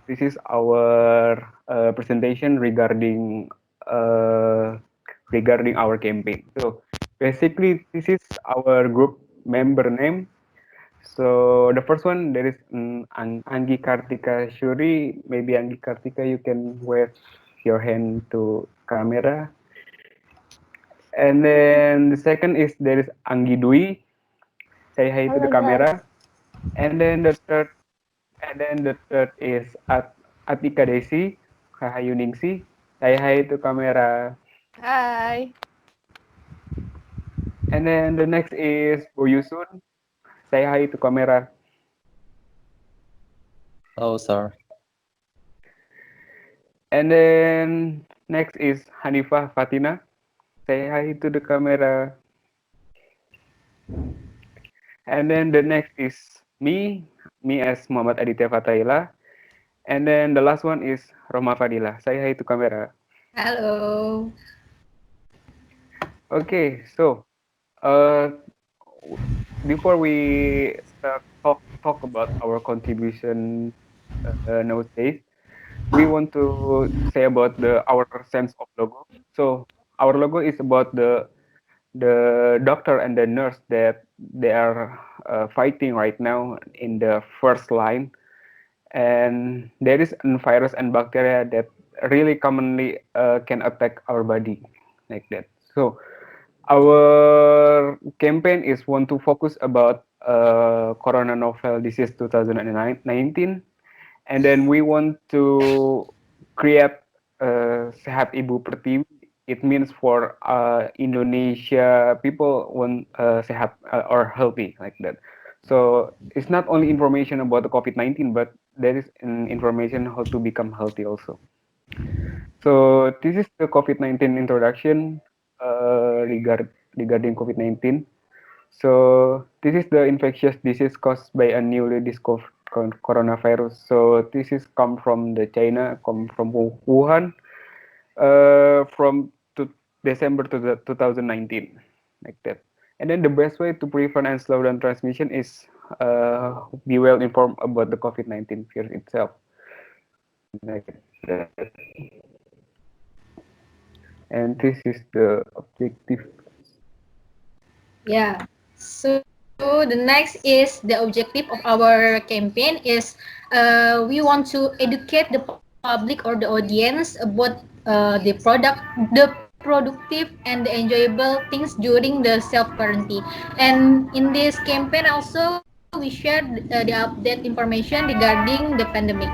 this is our presentation uh, regarding our campaign. So basically, this is our group member name. So the first one there is Anggi Kartika Shuri. Maybe Anggi Kartika, you can wave your hand to camera. And then the second is there is Anggi Dwi. Say hi to the Halo guys. camera. And then the third is Atika Desi, Rahayu Ningsi. Say hi to camera. Hai. And then the next is Boyusun. Say hi to camera. Oh, sir. And then next is Hanifah Fatina. Say hi to the camera. And then the next is me as Muhammad Aditya Fathaila. And then the last one is Roma Fadila. Say hi to camera. Halo. Okay, so uh, before we start talk about our contribution nowadays, we want to say about our sense of logo. So our logo is about the doctor and the nurse that they are fighting right now in the first line, and there is a virus and bacteria that really commonly can attack our body like that. So our campaign is want to focus about corona novel disease 2019, and then we want to create Sehat Ibu Pertiwi. It means for Indonesia people want sehat or healthy like that. So it's not only information about the COVID-19, but there is an information how to become healthy also. So this is the COVID-19 introduction regarding COVID-19. So this is the infectious disease caused by a newly discovered coronavirus. So this is come from the China, come from Wuhan, from December to the 2019, like that. And then the best way to prevent and slow down transmission is be well informed about the COVID-19 virus itself, like that. And this is the objective. Yeah. So the next is the objective of our campaign is we want to educate the public or the audience about the product, the productive and the enjoyable things during the self quarantine. And in this campaign also we share the update information regarding the pandemic.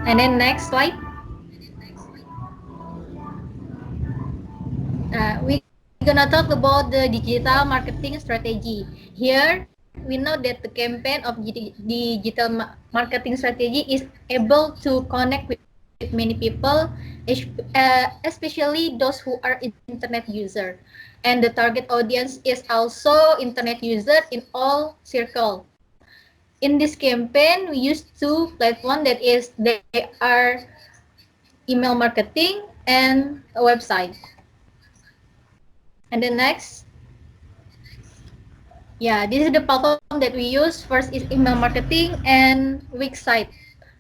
And then next slide. We're gonna talk about the digital marketing strategy. Here, we know that the campaign of digital marketing strategy is able to connect with many people, especially those who are internet user. And the target audience is also internet user in all circle. In this campaign, we use two platforms that is they are email marketing and a website. And then next, yeah, this is the platform that we use. First is email marketing and website.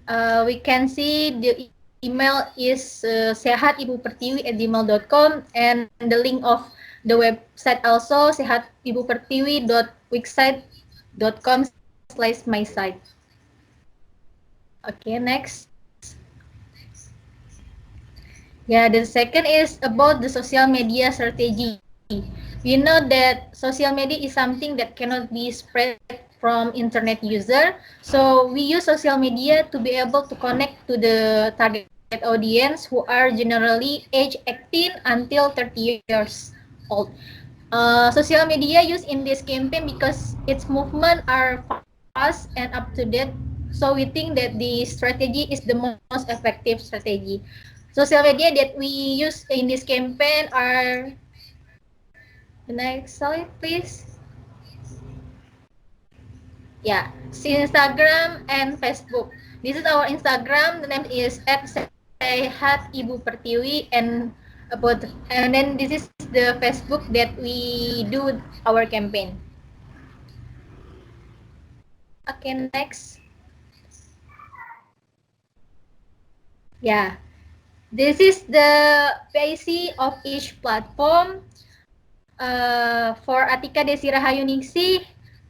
We can see the email is sehatibupertiwi@gmail.com and the link of the website also sehatibupertiwi.wixsite.com/my site. Okay, next. Yeah, the second is about the social media strategy. We know that social media is something that cannot be spread from internet user. So we use social media to be able to connect to the target audience who are generally age 18 until 30 years old. Social media used in this campaign because its movement are fast and up to date. So we think that the strategy is the most effective strategy. Social media that we use in this campaign are the next slide, please. Yeah, Instagram and Facebook. This is our Instagram. The name is @sehat_ibu_pertiwi and about and then this is the Facebook that we do our campaign. Okay, next. Yeah, this is the PIC of each platform. For Atika Desi Rahayu Ningsih,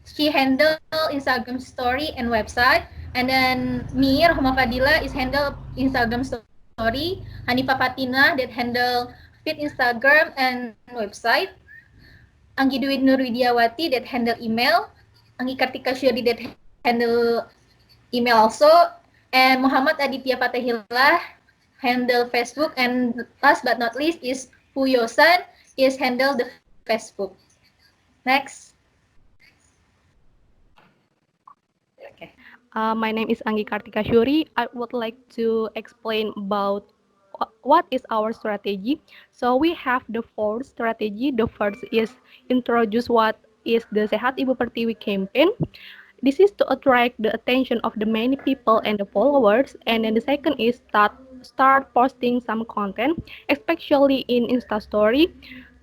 she handle Instagram story and website. And then me, Rohma Fadila, is handle Instagram story. Hanifa Fatina that handle feed Instagram and website. Anggi Dwi Nurwidiawati that handle email. Anggi Kartika Syuri that handle email also. And Muhammad Aditya Fatehillah handle Facebook. And last but not least is Puyosan is handle the Facebook. Next. Okay. My name is Anggi Kartika Shuri. I would like to explain about what is our strategy. So we have the four strategy. The first is introduce what is the Sehat Ibu Pertiwi campaign. This is to attract the attention of the many people and the followers. And then the second is start posting some content, especially in Insta Story,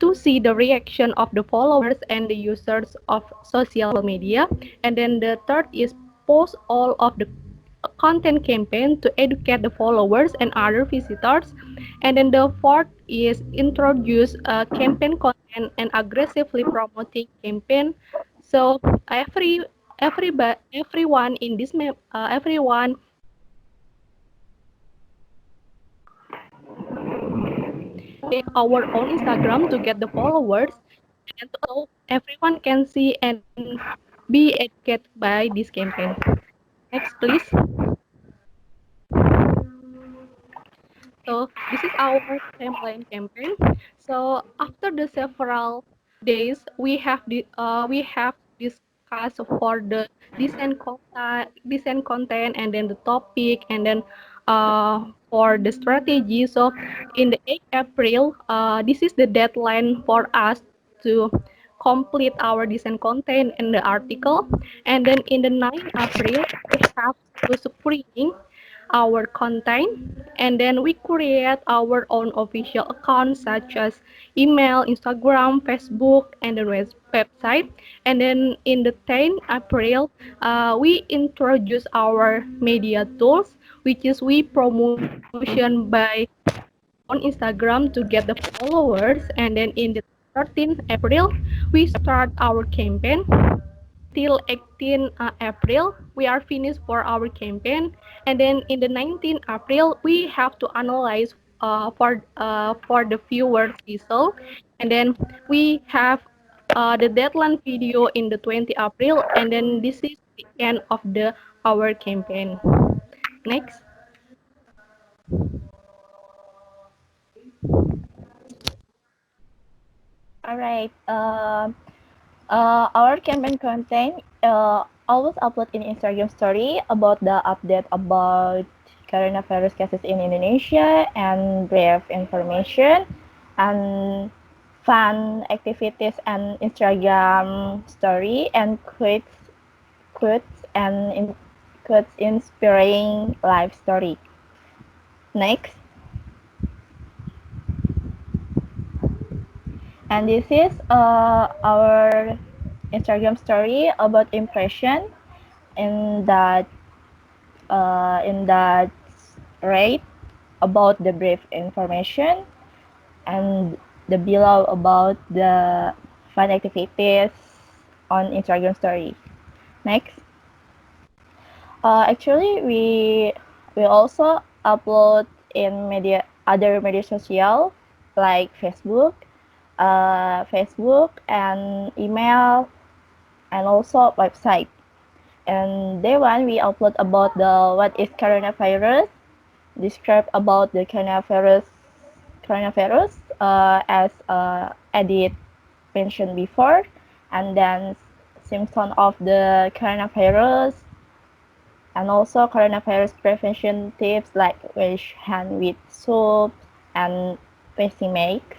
to see the reaction of the followers and the users of social media. And then the third is post all of the content campaign to educate the followers and other visitors. And then the fourth is introduce campaign content and aggressively promoting campaign. So everyone in this everyone our own Instagram to get the followers and so everyone can see and be educated by this campaign. Next, please. So this is our timeline campaign. So after the several days, we have discussed for the design content, and then the topic, and then for the strategy. So in the 8th April, this is the deadline for us to complete our design content and the article. And then in the 9th April, we have to screening our content, and then we create our own official accounts such as email, Instagram, Facebook, and the website. And then in the 10th April, we introduce our media tools, which is we promotion by our own Instagram to get the followers. And then in the 13th April, we start our campaign till 18 April, we are finished for our campaign. And then in the 19th April, we have to analyze for the viewers result. And then we have the deadline video in the 20th April. And then this is the end of the our campaign. Next. All right. Our campaign content always upload in Instagram story about the update about coronavirus cases in Indonesia and brief information and fun activities and Instagram story and quotes inspiring life story. Next, and this is our Instagram story about impression in that rate about the brief information and the below about the fun activities on Instagram story. Next, actually we also upload in other media social like Facebook and email and also website. And day one, we upload about the what is coronavirus, describe about the coronavirus as Edit mentioned before, and then symptom of the coronavirus, and also coronavirus prevention tips like wash hand with soap and face mask,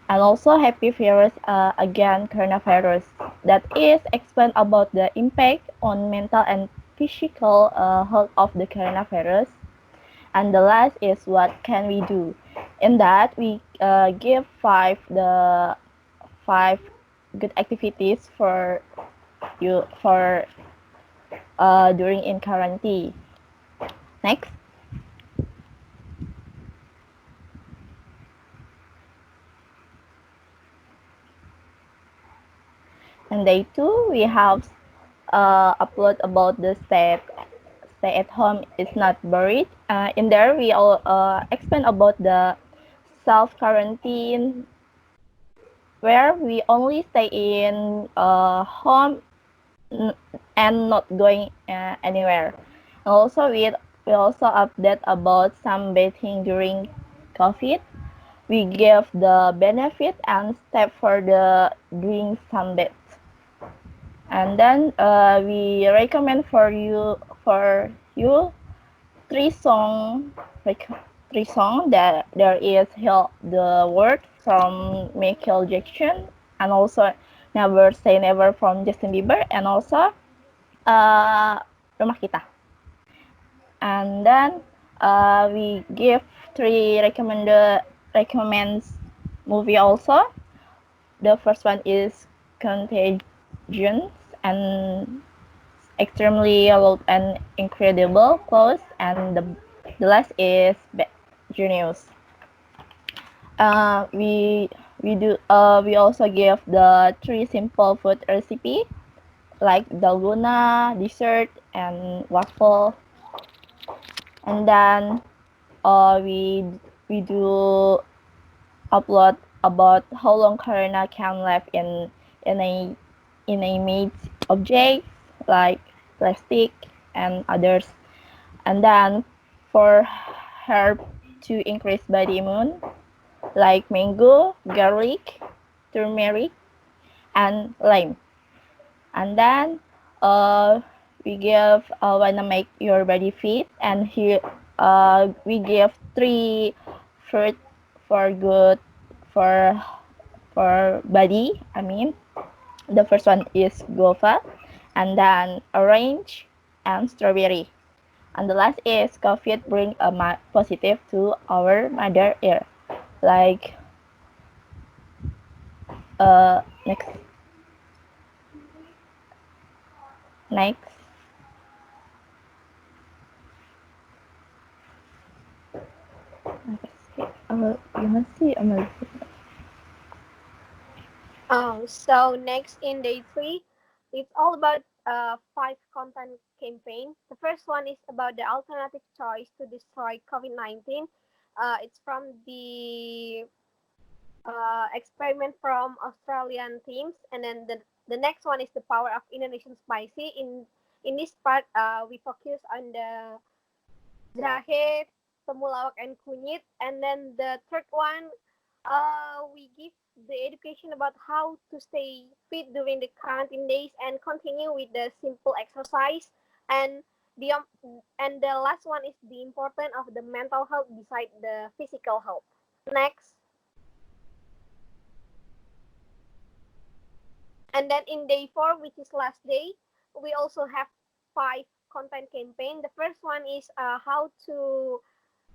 and also happy virus again coronavirus that is explain about the impact on mental and physical health of the coronavirus. And the last is what can we do. In that we give five good activities for you for during in quarantine. Next. And day two, we have upload about the stay at home is not buried. In there, we all explain about the self quarantine, where we only stay in home and not going anywhere. And also, we also update about some bathing during COVID. We give the benefit and step for the doing some baths. And then we recommend for you three song like three song that there is help the word from Michael Jackson, and also Never Say Never from Justin Bieber, and also Rumah Kita. And then we give three recommends movie also. The first one is Contagion, and extremely loud and incredible close, and the last is genius. We also give the three simple food recipe like dalgona, dessert, and waffle. And then we do upload about how long Karina can live in a made object like plastic and others. And then for herb to increase body immune like mango, garlic, turmeric, and lime. And then uh, we give wanna make your body fit, and here we give three fruit for good for body. I mean, the first one is guava, and then orange and strawberry, and the last is coffee bring a positive to our mother ear. Like next next. Gimana sih Amal? So next in day three, it's all about five content campaign. The first one is about the alternative choice to destroy COVID-19. It's from the experiment from Australian teams, and then the next one is the power of Indonesian spicy. In this part, we focus on the jahe, temulawak, and kunyit, and then the third one, we give the education about how to stay fit during the quarantine days and continue with the simple exercise, and the last one is the importance of the mental health beside the physical health. Next. And then in day four, which is last day, we also have five content campaign. The first one is how to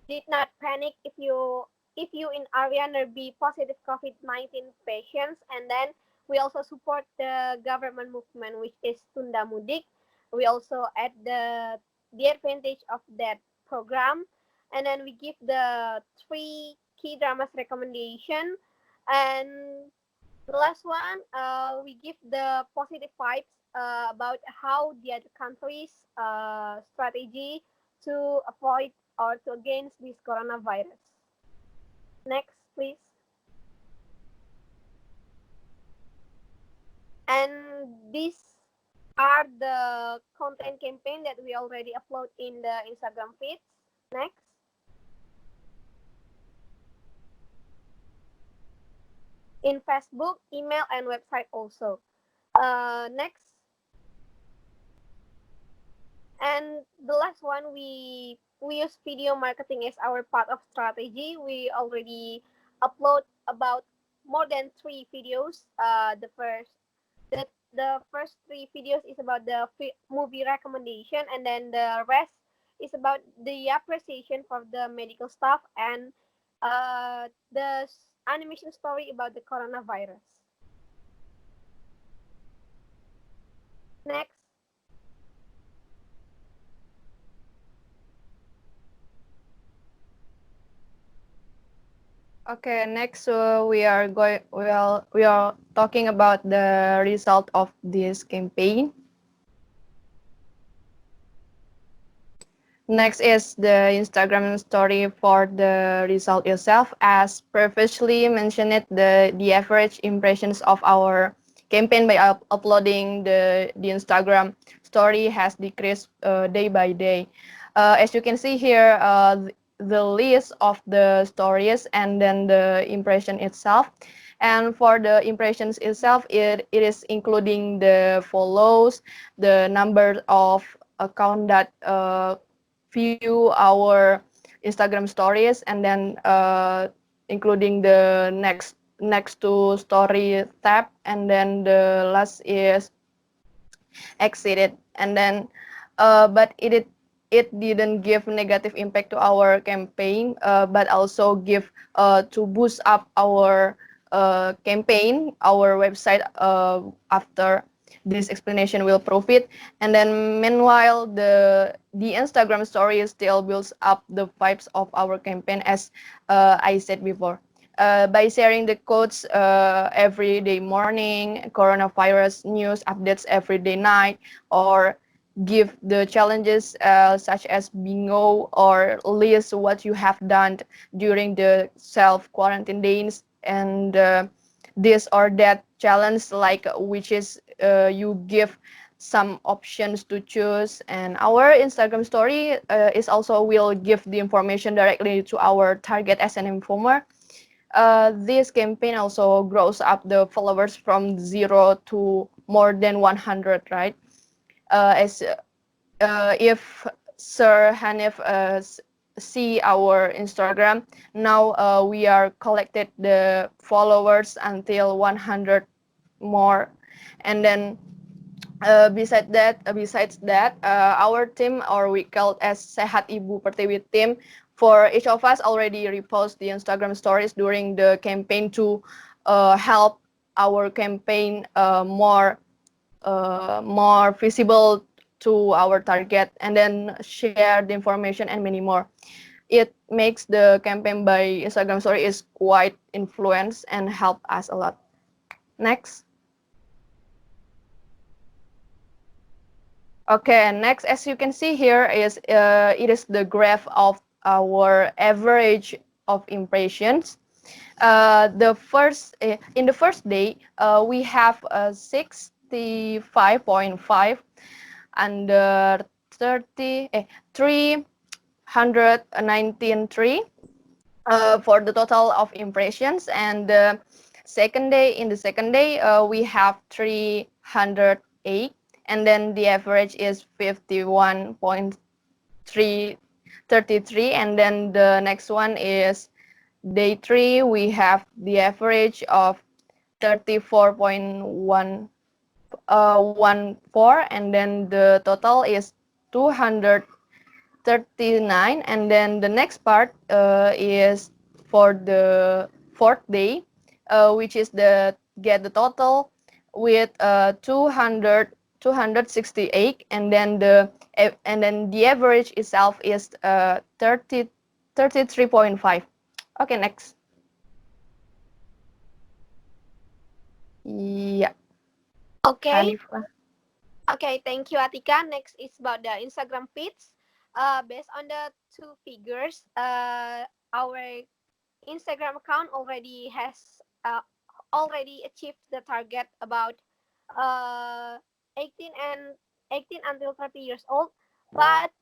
did not panic if you in area be positive COVID-19 patients. And then we also support the government movement, which is Tunda Mudik. We also add the advantage of that program, and then we give the three key dramas recommendation. And the last one, we give the positive vibes about how the other countries' strategy to avoid or to against this coronavirus. Next, please. And these are the content campaign that we already upload in the Instagram feeds. Next. In Facebook, email, and website also. Next. And the last one, we use video marketing as our part of strategy. We already upload about more than 3 videos. The first 3 videos is about the movie recommendation, and then the rest is about the appreciation for the medical staff and the animation story about the coronavirus. Next. Okay, next we are talking about the result of this campaign. Next is the Instagram story for the result itself. As previously mentioned, the average impressions of our campaign by uploading the Instagram story has decreased day by day. As you can see here, the list of the stories and then the impression itself. And for the impressions itself, it is including the follows, the number of account that view our Instagram stories, and then including the next to story tab, and then the last is exceeded, and then but it didn't give negative impact to our campaign, but also give to boost up our campaign, our website after this explanation will prove it. And then meanwhile the Instagram story still builds up the vibes of our campaign, as I said before. By sharing the quotes every day morning, coronavirus news updates every day night, or give the challenges such as bingo or list what you have done during the self quarantine days, and this or that challenge, like which is you give some options to choose. And our Instagram story is also will give the information directly to our target as an informer. This campaign also grows up the followers from 0 to more than 100, right? As if Sir Hanif see our Instagram, now we are collected the followers until 100 more. And then besides that, our team, or we called as Sehat Ibu Pertiwi team, for each of us already repost the Instagram stories during the campaign to help our campaign more visible to our target, and then share the information and many more. It makes the campaign by Instagram story is quite influence and help us a lot. Next. Okay, next, as you can see here, is it is the graph of our average of impressions. In the first day, we have 65.5 under 319 for the total of impressions. And in the second day, we have 308, and then the average is 51.333. And then the next one is day 3, we have the average of 34.114, and then the total is 239. And then the next part is for the fourth day, which is the get the total with 268, and then the average itself is 33.5. Okay, next. Yeah, Okay. Hanifa. Okay, thank you, Atika. Next is about the Instagram feeds. Based on the two figures, our Instagram account already achieved the target about uh 18 and 18 until 30 years old. But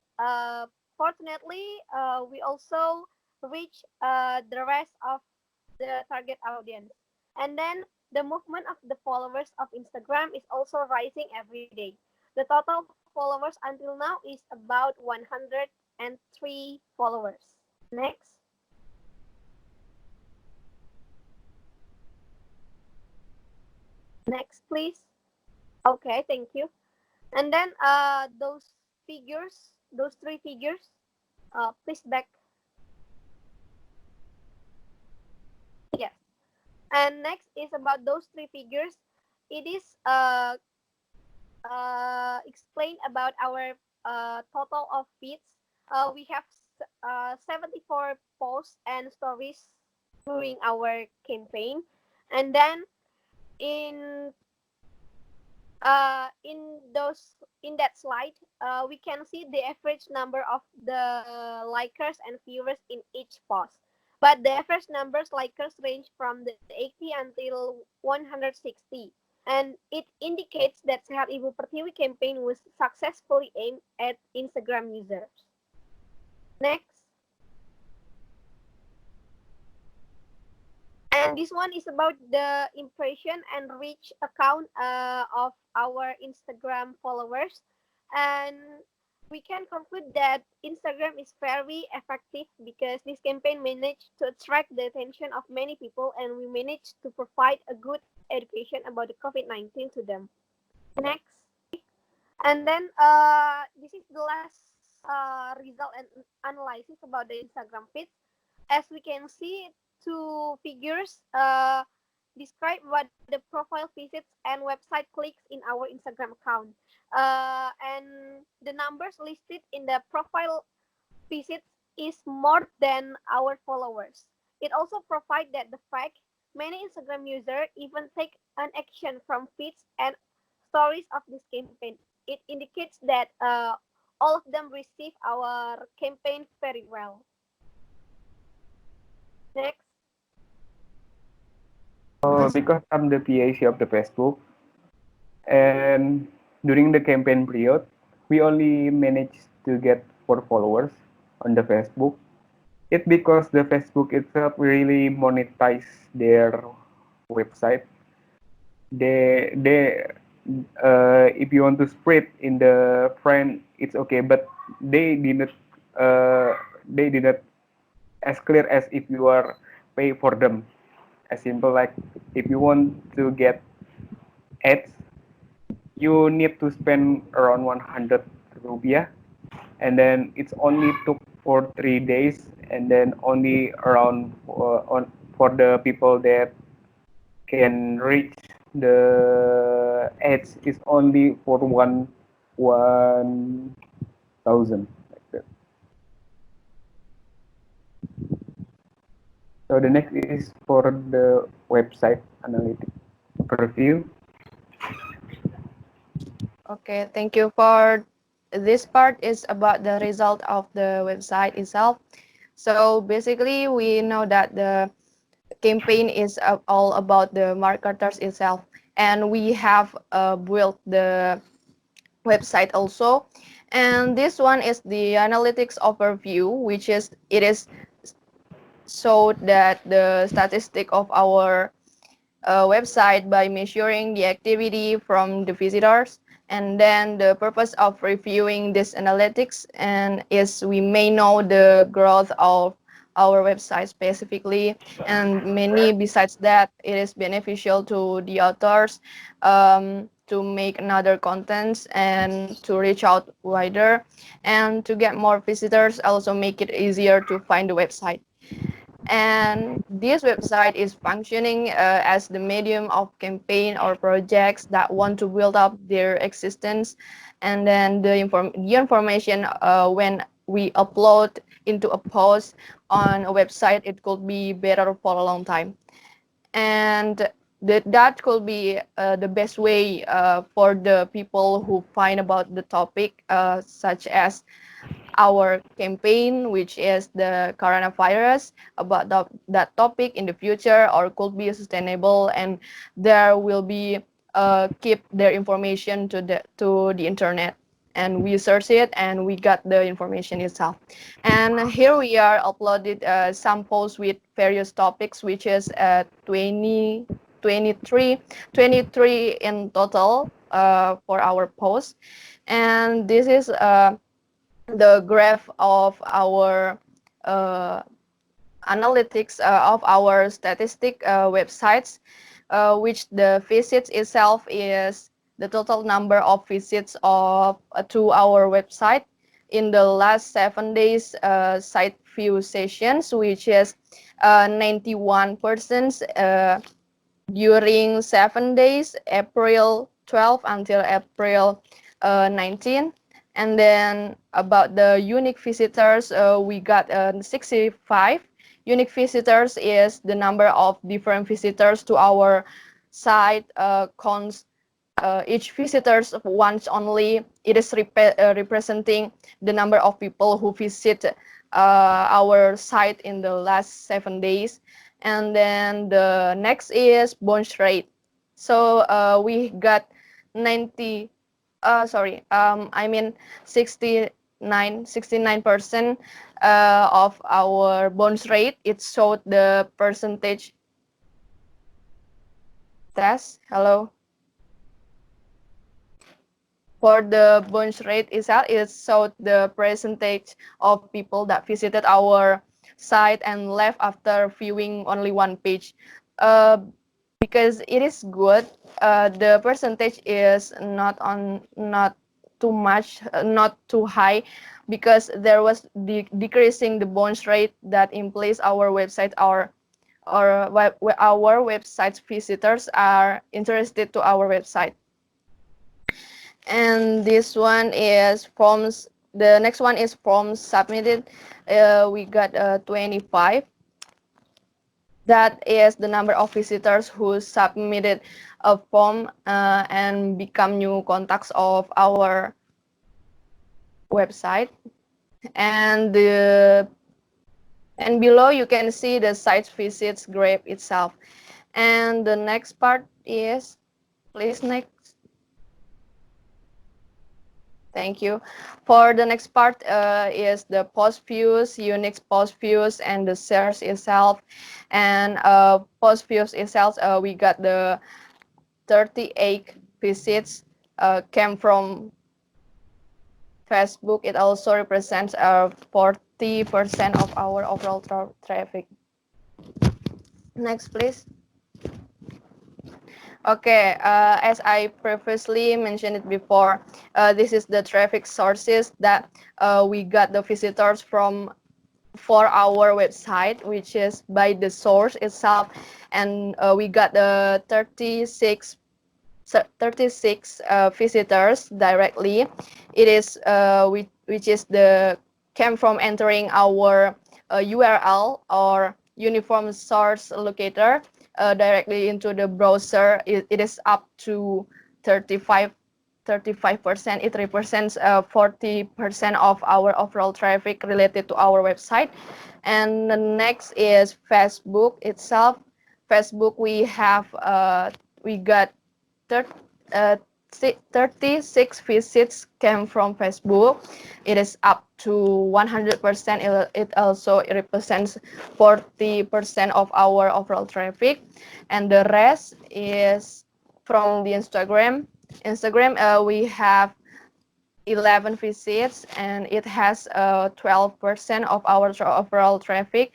fortunately, we also reach the rest of the target audience. And then the movement of the followers of Instagram is also rising every day. The total followers until now is about 103 followers. Next. Next, please. Okay, thank you. And then those three figures, please back. Yes. And next is about those three figures. It is explain about our total of feeds. We have 74 posts and stories during our campaign. And then in in that slide, we can see the average number of the likers and viewers in each post. But the average numbers likers range from the 80 until 160, and it indicates that Sehat Ibu Pertiwi campaign was successfully aimed at Instagram users. Next. And this one is about the impression and reach account of our Instagram followers. And we can conclude that Instagram is very effective because this campaign managed to attract the attention of many people, and we managed to provide a good education about the COVID-19 to them. Next. And then this is the last result and analysis about the Instagram feeds. As we can see, two figures describe what the profile visits and website clicks in our Instagram account. And the numbers listed in the profile visits is more than our followers. It also provides that the fact many Instagram users even take an action from feeds and stories of this campaign. It indicates that all of them receive our campaign very well. Next. Because I'm the PAC of the Facebook, and during the campaign period, we only managed to get 4 followers on the Facebook. It because the Facebook itself really monetize their website. They if you want to spread in the friend, it's okay, but they didn't they didn't as clear as if you are pay for them. As simple like if you want to get ads, you need to spend around 100 rupiah, and then it's only took for 3 days, and then only around on for the people that can reach the ads is only for 1,000 like that. So the next is for the website analytic preview. Okay, thank you for this part is about the result of the website itself. So basically, we know that the campaign is all about the marketers itself, and we have built the website also. And this one is the analytics overview, which is it is so that the statistic of our website by measuring the activity from the visitors. And then the purpose of reviewing this analytics and is we may know the growth of our website specifically, and many besides that it is beneficial to the authors to make another contents and to reach out wider and to get more visitors, also make it easier to find the website. And this website is functioning as the medium of campaign or projects that want to build up their existence. And then the information when we upload into a post on a website, it could be better for a long time. And that could be the best way for the people who find about the topic, such as our campaign, which is the coronavirus, about that topic in the future, or could be sustainable, and there will be keep their information to the internet, and we search it and we got the information itself. And here we are uploaded some posts with various topics, which is 23 in total for our post. And this is the graph of our uh, analytics of our statistic websites, which the visits itself is the total number of visits of to our website in the last 7 days site view sessions, which is 91% during 7 days, April 12 until April 19. And then about the unique visitors, we got 65 unique visitors is the number of different visitors to our site. Each visitors once only. It is representing the number of people who visit our site in the last 7 days. And then the next is bounce rate. So we got 90 sorry, I mean 69% of our bounce rate. It showed the percentage test. Hello. For the bounce rate itself, it showed the percentage of people that visited our site and left after viewing only one page. Uh, because it is good, the percentage is not too much, not too high, because there was decreasing the bounce rate that implies our website our website's visitors are interested to our website. And this one is forms. The next one is forms submitted. We got 25. That is the number of visitors who submitted a form and become new contacts of our website. And below you can see the site visits graph itself. And the next part is, please next. Thank you. For the next part is the post views, unique post views, and the shares itself. And post views itself, we got the 38 visits came from Facebook. It also represents 40% of our overall traffic. Next, please. Okay, as I previously mentioned it before, this is the traffic sources that we got the visitors from for our website, which is by the source itself, and we got the 36 visitors directly. It is which is the came from entering our URL or uniform source locator directly into the browser. It is up to 35%. It represents 40% of our overall traffic related to our website. And the next is Facebook itself. Facebook, we got 36 visits came from Facebook. It is up to 100%. It also represents 40% of our overall traffic. And the rest is from the Instagram. We have 11 visits, and it has 12% of our overall traffic.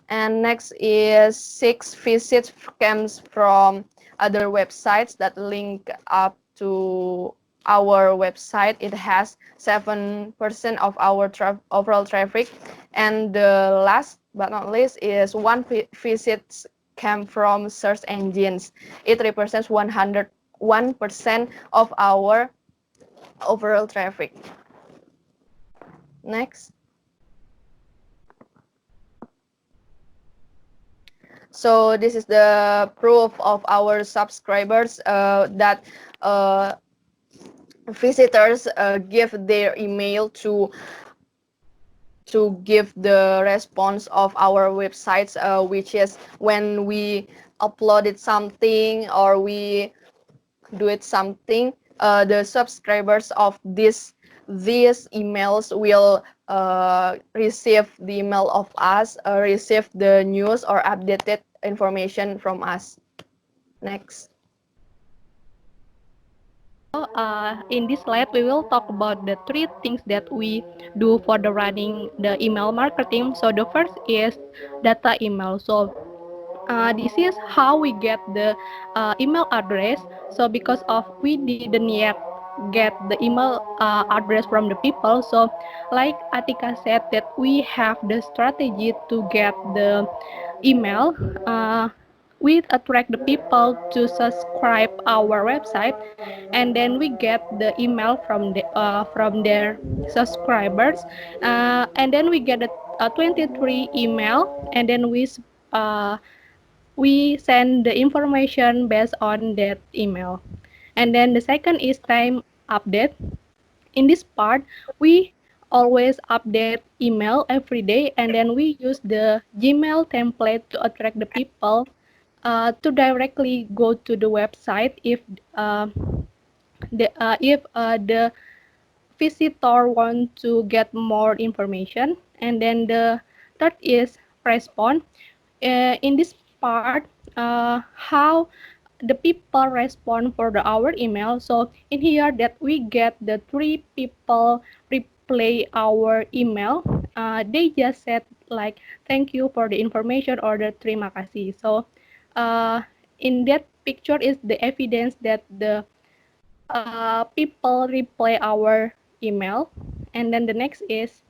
And next is 6 visits comes from other websites that link up to our website. It has 7% of our overall traffic. And the last but not least is 1 visit came from search engines. It represents 101% of our overall traffic. Next. So this is the proof of our subscribers that visitors give their email to give the response of our websites, which is when we uploaded something or we do it something, the subscribers of these emails will receive the email of us, receive the news or updated information from us. Next. In this slide, we will talk about the 3 things that we do for the running the email marketing. So the first is data email. So this is how we get the email address. So because of we didn't yet get the email address from the people, so like Atika said that we have the strategy to get the email. We attract the people to subscribe our website, and then we get the email from their subscribers, and then we get 23 email, and then we send the information based on that email. And then the second is time update. In this part, we always update email every day, and then we use the Gmail template to attract the people to directly go to the website if the visitor want to get more information. And then the third is respond. In this part, how the people respond for our email. So in here that we get the three people reply our email. They just said like thank you for the information or the terima kasih. So uh, in that picture is the evidence that the people reply our email. And then the next is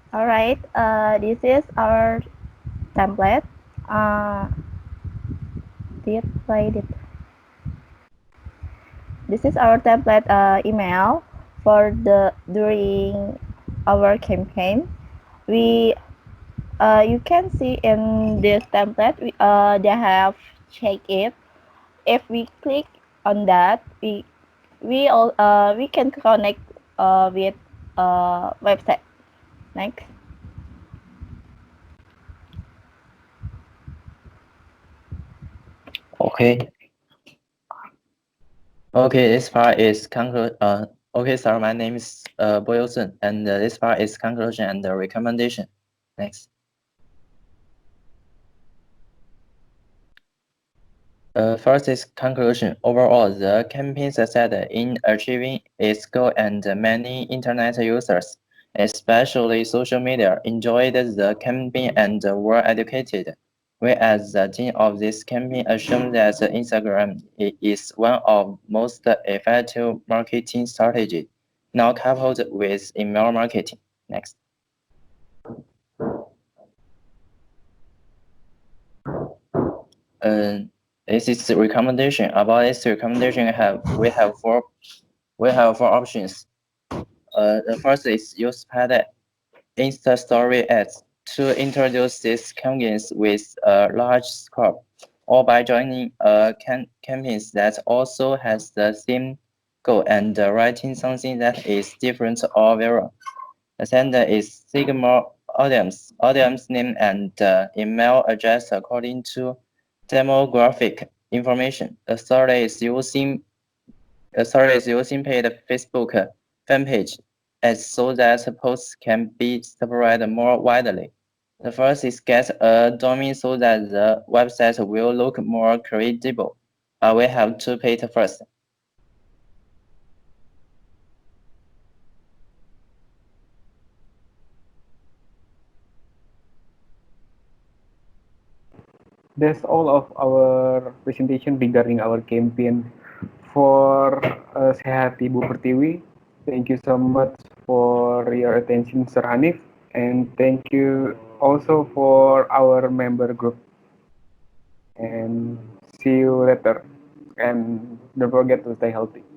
All right, this is our template. Uh, did play it. This is our template email for the during our campaign. We you can see in this template they have check it. If we click on that, we can connect with website. Next. Okay. Okay, this part is okay, sir, my name is Boyolson, and this part is conclusion and recommendation. Next. First is conclusion. Overall, the campaign succeeded in achieving its goal, and many internet users, especially social media, enjoyed the campaign and were educated. We, as the team of this campaign, assume that Instagram is one of most effective marketing strategies, now coupled with email marketing. Next. Uh, this is the recommendation. About this recommendation, we have four options. The first is use paid Insta Story ads to introduce these campaigns with a large scope, or by joining campaigns that also has the same goal and writing something that is different or viral. The sender is Sigma audience name and email address according to demographic information. The third is using paid Facebook fan page as so that posts can be spread more widely. The first is get a domain so that the website will look more credible. We have to pay it first. That's all of our presentation regarding our campaign for Sehat Ibu Pertiwi. Thank you so much for your attention, Sir Hanif, and thank you also for our member group. And see you later. And don't forget to stay healthy.